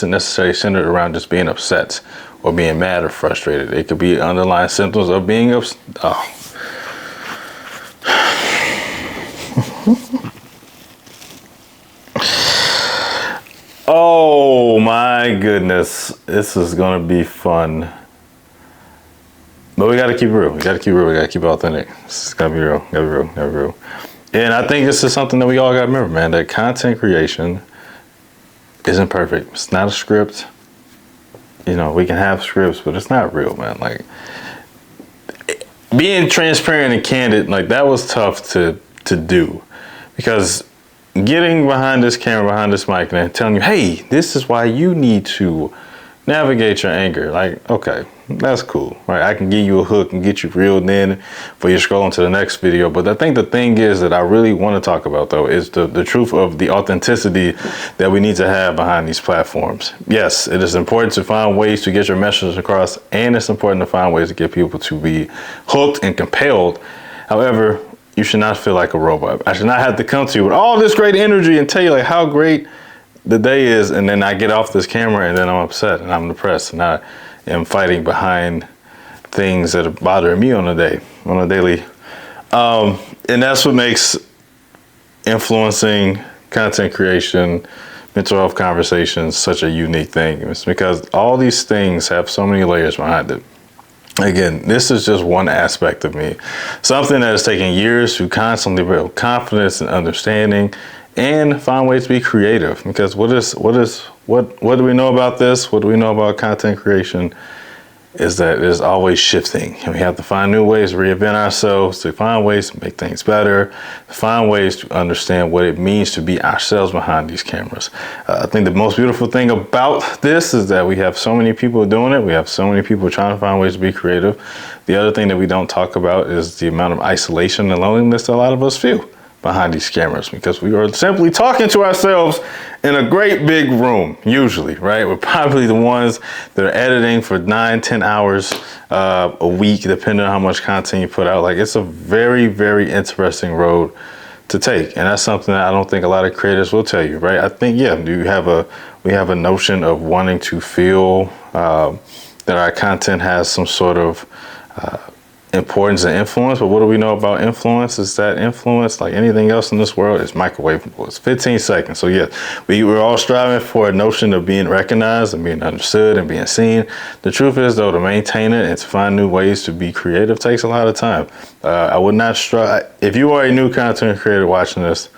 isn't necessarily centered around just being upset or being mad or frustrated. It could be underlying symptoms of being upset. Oh. Oh my goodness, this is gonna be fun. But we gotta keep it real. We gotta keep it real. We gotta keep it authentic. It's gotta be real. Gotta be real. Gotta be real. And I think this is something that we all gotta remember, man. That content creation isn't perfect. It's not a script. You know, we can have scripts, but it's not real, man. Like, being transparent and candid, like, that was tough to do, because getting behind this camera, behind this mic, and telling you, hey, this is why you need to navigate your anger. Like, okay, that's cool, right? I can give you a hook and get you reeled in for you scrolling to the next video. But I think the thing is that I really want to talk about, though, is the truth of the authenticity that we need to have behind these platforms. Yes, it is important to find ways to get your message across, and it's important to find ways to get people to be hooked and compelled. However, you should not feel like a robot. I should not have to come to you with all this great energy and tell you like how great the day is, and then I get off this camera and then I'm upset and I'm depressed and I am fighting behind things that are bothering me on a daily. And that's what makes influencing, content creation, mental health conversations such a unique thing. It's because all these things have so many layers behind it. Again, this is just one aspect of me. Something that has taken years to constantly build confidence and understanding and find ways to be creative. Because what do we know about this? What do we know about content creation? Is that it is always shifting, and we have to find new ways to reinvent ourselves, to find ways to make things better, to find ways to understand what it means to be ourselves behind these cameras. I think the most beautiful thing about this is that we have so many people doing it. We have so many people trying to find ways to be creative. The other thing that we don't talk about is the amount of isolation and loneliness that a lot of us feel behind these cameras, because we are simply talking to ourselves in a great big room, usually, right? We're probably the ones that are editing for 9-10 hours a week, depending on how much content you put out. Like, it's a very, very interesting road to take. And that's something that I don't think a lot of creators will tell you, right? I think, yeah, we have a notion of wanting to feel that our content has some sort of importance and influence, but what do we know about influence? Is that influence, like anything else in this world, is microwavable. It's 15 seconds. So yeah, we're all striving for a notion of being recognized and being understood and being seen. The truth is, though, to maintain it and to find new ways to be creative takes a lot of time. I would not strive. If you are a new content creator watching this,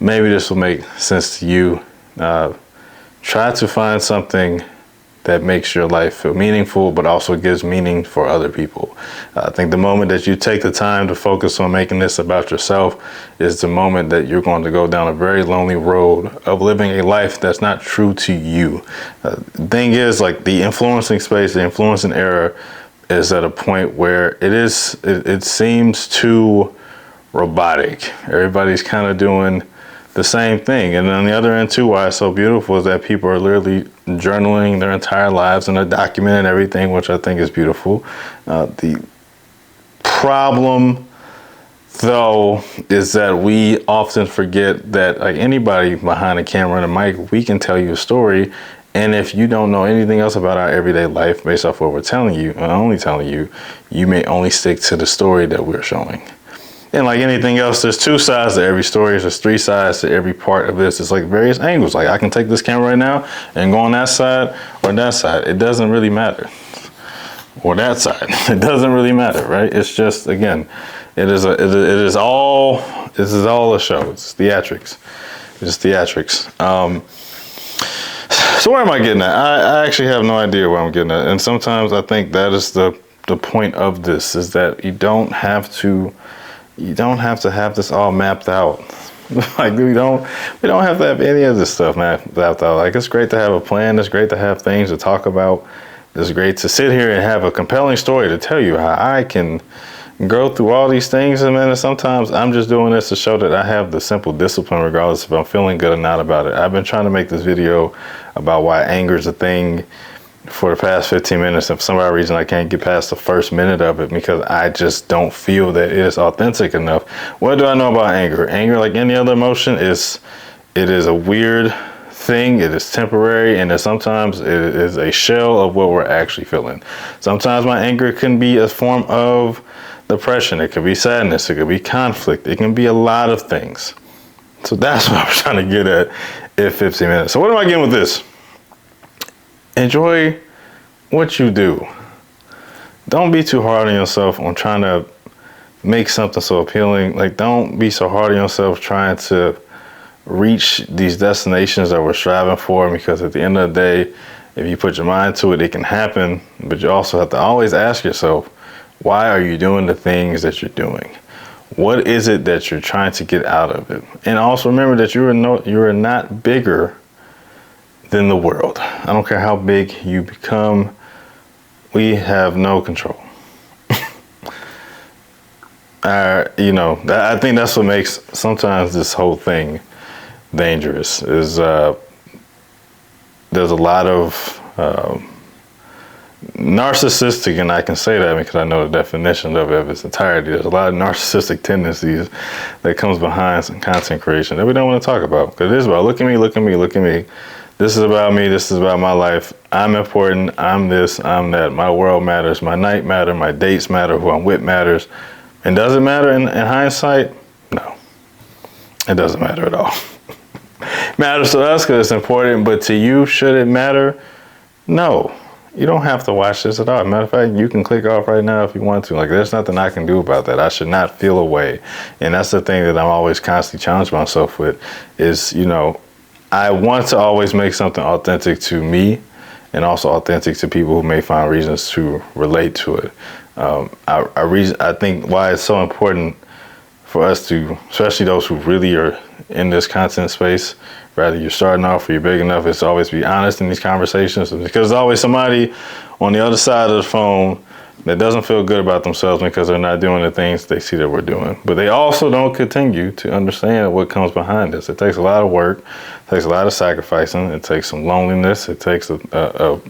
maybe this will make sense to you. Try to find something that makes your life feel meaningful, but also gives meaning for other people. I think the moment that you take the time to focus on making this about yourself is the moment that you're going to go down a very lonely road of living a life that's not true to you. The thing is, like, the influencing space, the influencing era is at a point where it seems too robotic. Everybody's kind of doing the same thing. And on the other end too, why it's so beautiful is that people are literally journaling their entire lives and they're documenting everything, which I think is beautiful. The problem, though, is that we often forget that, like anybody behind a camera and a mic, we can tell you a story. And if you don't know anything else about our everyday life based off what we're telling you, and only telling you, you may only stick to the story that we're showing. And like anything else, there's two sides to every story. There's three sides to every part of this. It's like various angles. Like, I can take this camera right now and go on that side or that side. It doesn't really matter. Or that side. It doesn't really matter, right? It's just, again, this is all a show. It's theatrics. It's theatrics. So where am I getting at? I actually have no idea where I'm getting at. And sometimes I think that is the point of this, is that you don't have to have this all mapped out. Like, we don't have to have any of this stuff mapped out. Like, it's great to have a plan. It's great to have things to talk about. It's great to sit here and have a compelling story to tell you how I can go through all these things. And then sometimes I'm just doing this to show that I have the simple discipline, regardless if I'm feeling good or not about it. I've been trying to make this video about why anger is a thing for the past 15 minutes. And for some odd reason, I can't get past the first minute of it because I just don't feel that it is authentic enough. What do I know about anger? Anger, like any other emotion, it is a weird thing. It is temporary, and sometimes it is a shell of what we're actually feeling. Sometimes my anger can be a form of depression. It could be sadness. It could be conflict. It can be a lot of things. So that's what I'm trying to get at in 15 minutes. So what am I getting with this? Enjoy what you do. Don't be too hard on yourself on trying to make something so appealing. Like, don't be so hard on yourself trying to reach these destinations that we're striving for, because at the end of the day, if you put your mind to it, it can happen. But you also have to always ask yourself, why are you doing the things that you're doing? What is it that you're trying to get out of it? And also remember that you are not bigger than the world. I don't care how big you become. We have no control. I think that's what makes sometimes this whole thing dangerous. Is there's a lot of narcissistic, and I can say that because I know the definition of it in its entirety. There's a lot of narcissistic tendencies that comes behind some content creation that we don't want to talk about, because it is about look at me, look at me, look at me. This is about me. This is about my life. I'm important. I'm this. I'm that. My world matters. My night matter. My dates matter. Who I'm with matters. And does it matter in hindsight? No, it doesn't matter at all. It matters to us because it's important, but to you, should it matter? No, you don't have to watch this at all. Matter of fact, you can click off right now if you want to. Like, there's nothing I can do about that. I should not feel a way. And that's the thing that I'm always constantly challenging myself with is, I want to always make something authentic to me and also authentic to people who may find reasons to relate to it. I think why it's so important for us to, especially those who really are in this content space, rather you're starting off or you're big enough, is to always be honest in these conversations, because there's always somebody on the other side of the phone that doesn't feel good about themselves because they're not doing the things they see that we're doing. But they also don't continue to understand what comes behind this. It takes a lot of work. It takes a lot of sacrificing. It takes some loneliness. It takes a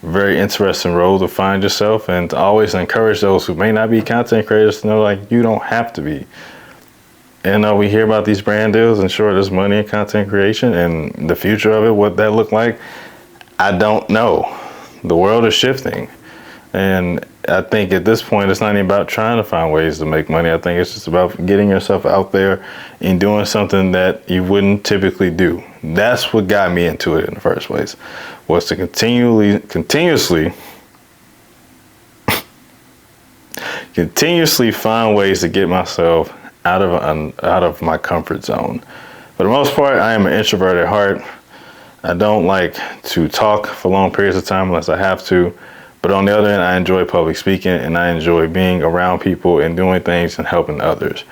very interesting role to find yourself, and to always encourage those who may not be content creators to know, like, you don't have to be. And we hear about these brand deals, and sure, there's money in content creation, and the future of it, what that look like, I don't know. The world is shifting. And I think at this point, it's not even about trying to find ways to make money. I think it's just about getting yourself out there and doing something that you wouldn't typically do. That's what got me into it in the first place, was to continuously find ways to get myself out of my comfort zone. For the most part, I am an introvert at heart. I don't like to talk for long periods of time unless I have to. But on the other hand, I enjoy public speaking, and I enjoy being around people and doing things and helping others.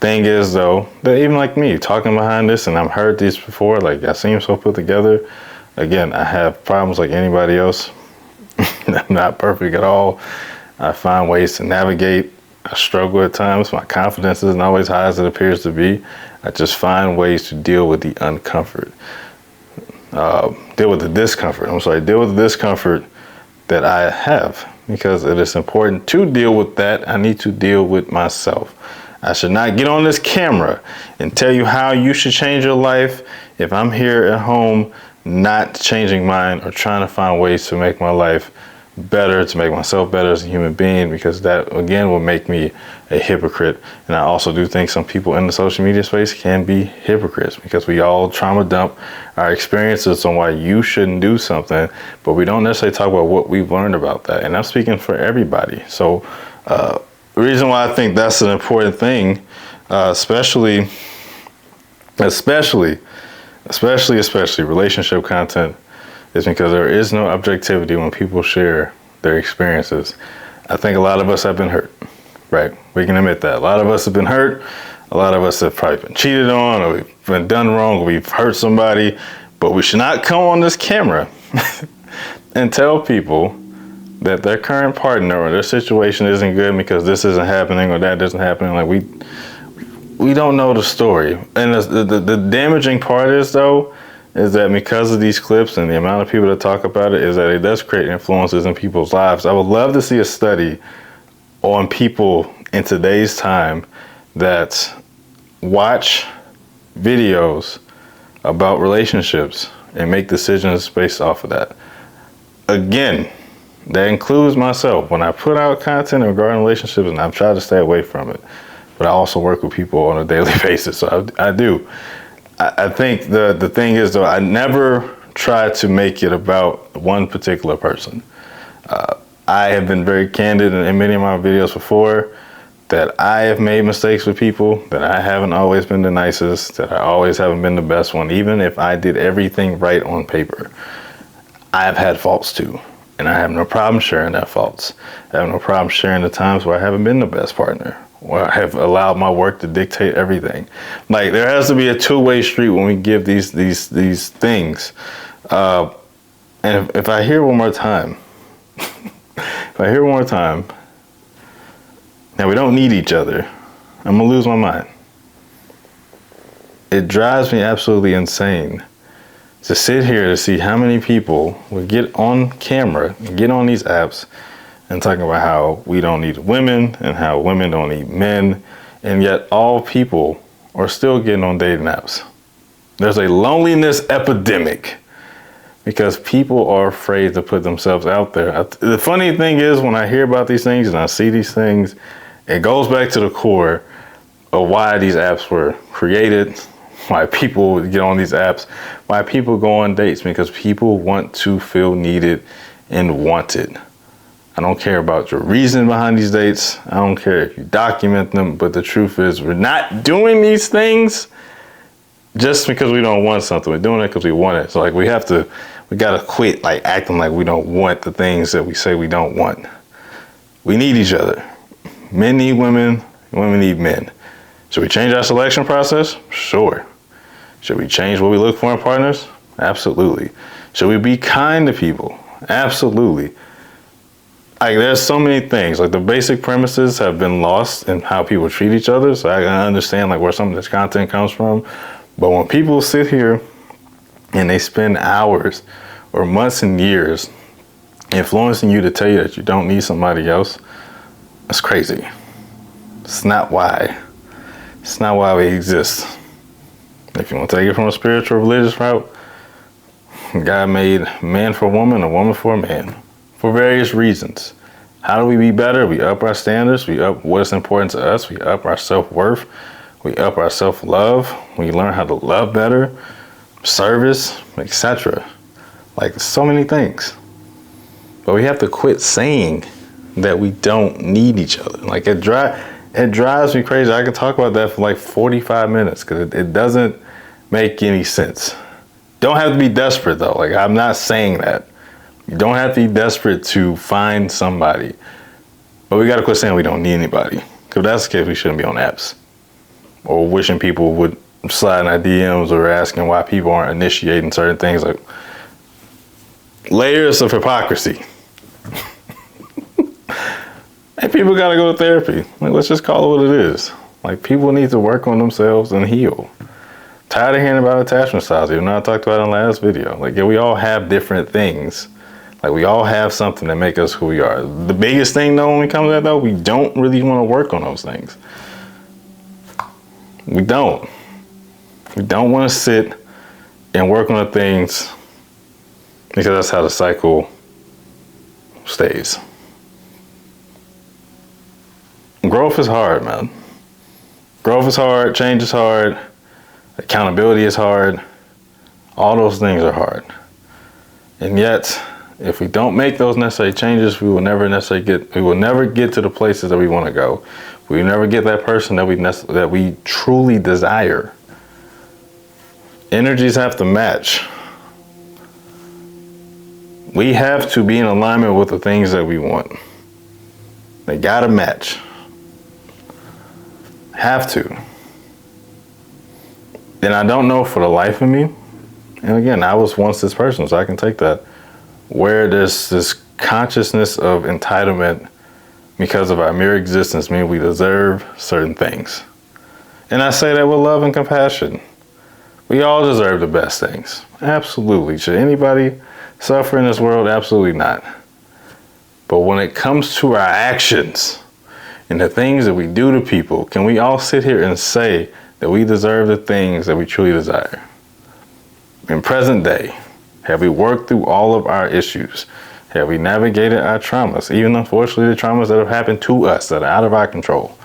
Thing is, though, that even like me, talking behind this, and I've heard these before, like, I seem so put together. Again, I have problems like anybody else. I'm not perfect at all. I find ways to navigate. I struggle at times. My confidence isn't always high as it appears to be. I just find ways to deal with the discomfort. Deal with the discomfort that I have, because it is important to deal with that. I need to deal with myself. I should not get on this camera and tell you how you should change your life if I'm here at home not changing mine or trying to find ways to make my life better, to make myself better as a human being, because that again will make me a hypocrite. And I also do think some people in the social media space can be hypocrites, because we all trauma dump our experiences on why you shouldn't do something, but we don't necessarily talk about what we've learned about that. And I'm speaking for everybody. So the reason why I think that's an important thing, especially relationship content, is because there is no objectivity when people share their experiences. I think a lot of us have been hurt, right? We can admit that. A lot of us have been hurt. A lot of us have probably been cheated on, or we've been done wrong, or we've hurt somebody. But we should not come on this camera and tell people that their current partner or their situation isn't good because this isn't happening or that isn't happening. Like, we don't know the story. And the damaging part is that because of these clips and the amount of people that talk about it, is that it does create influences in people's lives. I would love to see a study on people in today's time that watch videos about relationships and make decisions based off of that. Again, that includes myself. When I put out content regarding relationships, and I've tried to stay away from it, but I also work with people on a daily basis, so I do. I think the thing is, though, I never try to make it about one particular person. I have been very candid in many of my videos before that I have made mistakes with people, that I haven't always been the nicest, that I always haven't been the best one. Even if I did everything right on paper, I've had faults too. And I have no problem sharing that faults. I have no problem sharing the times where I haven't been the best partner, where I have allowed my work to dictate everything. Like, there has to be a two-way street when we give these things. And if I hear one more time, now we don't need each other, I'm gonna lose my mind. It drives me absolutely insane to sit here to see how many people will get on camera, get on these apps, and talking about how we don't need women and how women don't need men, and yet all people are still getting on dating apps. There's a loneliness epidemic because people are afraid to put themselves out there. The funny thing is, when I hear about these things and I see these things, it goes back to the core of why these apps were created, why people get on these apps, why people go on dates, because people want to feel needed and wanted. I don't care about your reason behind these dates. I don't care if you document them, but the truth is we're not doing these things just because we don't want something. We're doing it because we want it. So like we gotta quit like acting like we don't want the things that we say we don't want. We need each other. Men need women, women need men. Should we change our selection process? Sure. Should we change what we look for in partners? Absolutely. Should we be kind to people? Absolutely. Like, there's so many things. Like, the basic premises have been lost in how people treat each other. So I understand like where some of this content comes from. But when people sit here and they spend hours or months and years influencing you to tell you that you don't need somebody else, that's crazy. It's not why. It's not why we exist. If you want to take it from a spiritual, religious route, God made man for a woman, a woman for a man, for various reasons. How do we be better? We up our standards. We up what's important to us. We up our self-worth. We up our self-love. We learn how to love better, service, etc. Like, so many things. But we have to quit saying that we don't need each other. Like, it drives me crazy. I could talk about that for like 45 minutes because it doesn't make any sense. Don't have to be desperate though. Like, I'm not saying that. You don't have to be desperate to find somebody. But we gotta quit saying we don't need anybody. Because if that's the case, we shouldn't be on apps. Or wishing people would slide in our DMs or asking why people aren't initiating certain things. Like, layers of hypocrisy. And people gotta go to therapy. Like, let's just call it what it is. Like, people need to work on themselves and heal. Tired of hearing about attachment styles, even though I talked about it in the last video. Like, yeah, we all have different things. Like, we all have something that make us who we are. The biggest thing though, when it comes to that though, we don't really want to work on those things. We don't. We don't want to sit and work on the things because that's how the cycle stays. Growth is hard, man. Growth is hard, change is hard, accountability is hard. All those things are hard. And yet, if we don't make those necessary changes, we will never get to the places that we want to go. We will never get that person that we truly desire. Energies have to match. We have to be in alignment with the things that we want. They gotta match. Have to. And I don't know for the life of me, and again, I was once this person, so I can take that, where this consciousness of entitlement because of our mere existence means we deserve certain things. And I say that with love and compassion. We all deserve the best things. Absolutely. Should anybody suffer in this world? Absolutely not. But when it comes to our actions and the things that we do to people, can we all sit here and say that we deserve the things that we truly desire? In present day, Have we worked through all of our issues? Have we navigated our traumas, even unfortunately the traumas that have happened to us that are out of our control?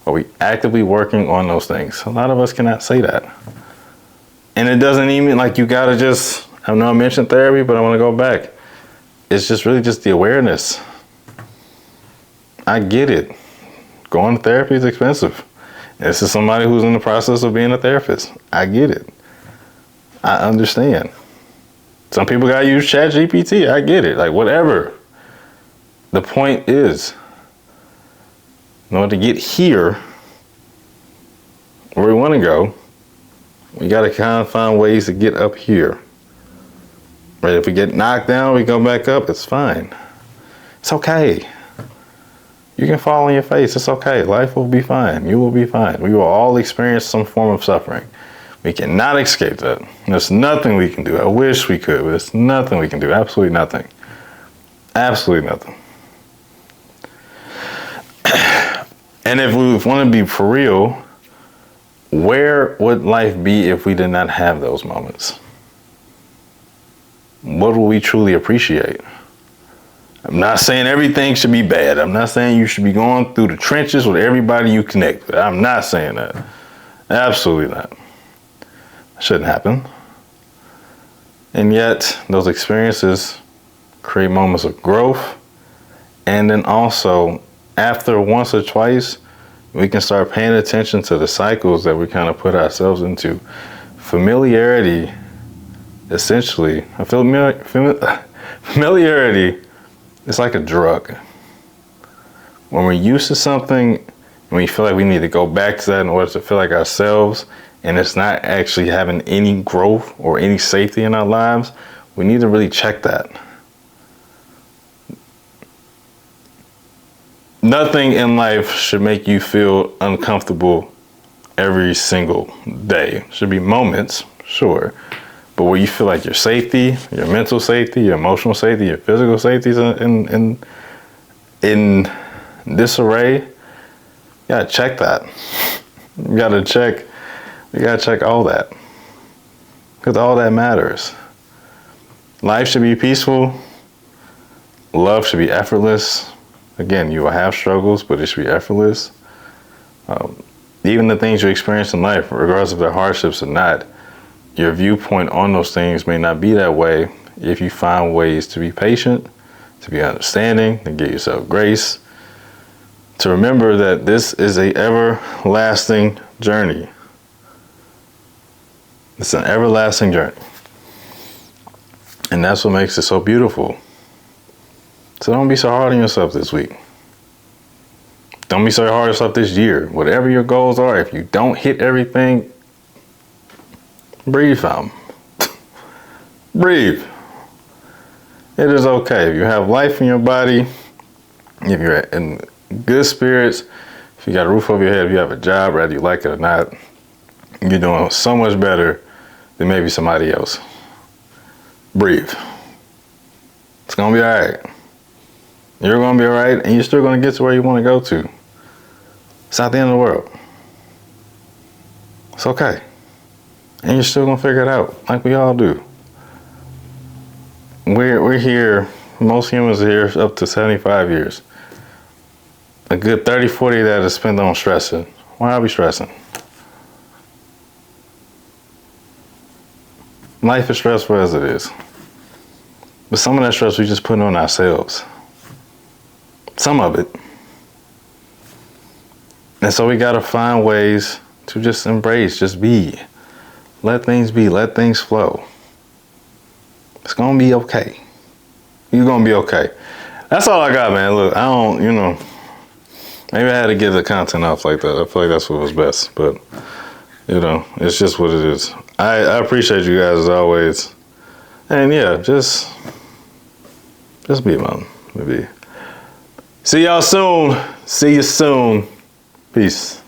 Are we actively working on those things? A lot of us cannot say that. And it doesn't even like you gotta just, I know I mentioned therapy, but I wanna go back. It's just really just the awareness. I get it. Going to therapy is expensive. This is somebody who's in the process of being a therapist. I get it. I understand. Some people gotta use ChatGPT. I get it. Like whatever. The point is, in order to get here, where we want to go, we gotta kind of find ways to get up here. Right? If we get knocked down, we go back up. It's fine. It's okay. You can fall on your face. It's okay. Life will be fine. You will be fine. We will all experience some form of suffering. We cannot escape that. There's nothing we can do. I wish we could, but there's nothing we can do. Absolutely nothing. Absolutely nothing. And if we want to be for real, where would life be if we did not have those moments? What will we truly appreciate? I'm not saying everything should be bad. I'm not saying you should be going through the trenches with everybody you connect with. I'm not saying that. Absolutely not. It shouldn't happen. And yet, those experiences create moments of growth. And then also, after once or twice, we can start paying attention to the cycles that we kind of put ourselves into. Familiarity, essentially, familiarity is like a drug. When we're used to something, and we feel like we need to go back to that in order to feel like ourselves, and it's not actually having any growth or any safety in our lives, we need to really check that. Nothing in life should make you feel uncomfortable every single day. Should be moments, sure, but where you feel like your safety, your mental safety, your emotional safety, your physical safety is in disarray, you gotta check that. You gotta check all that, because all that matters. Life should be peaceful. Love should be effortless. Again, you will have struggles, but it should be effortless. Even the things you experience in life, regardless of their hardships or not, your viewpoint on those things may not be that way if you find ways to be patient, to be understanding, to give yourself grace, to remember that this is an everlasting journey. It's an everlasting journey. And that's what makes it so beautiful. So don't be so hard on yourself this week. Don't be so hard on yourself this year. Whatever your goals are, if you don't hit everything, breathe out. Breathe. It is okay. If you have life in your body, if you're in good spirits, if you got a roof over your head, if you have a job, whether you like it or not, you're doing so much better than maybe somebody else. Breathe. It's gonna be all right. You're gonna be all right, and you're still gonna get to where you want to go to. It's not the end of the world. It's okay. And you're still gonna figure it out, like we all do. We're here, most humans are here up to 75 years. A good 30, 40 of that is spent on stressing. Why are we stressing? Life is stressful as it is. But some of that stress we just put on ourselves. Some of it. And so we gotta find ways to just embrace, just be. Let things be, let things flow. It's gonna be okay. You're gonna be okay. That's all I got, man. Look, I don't, maybe I had to get the content off like that. I feel like that's what was best, but it's just what it is. I appreciate you guys as always. And yeah, just be, man. Maybe. See y'all soon. See you soon. Peace.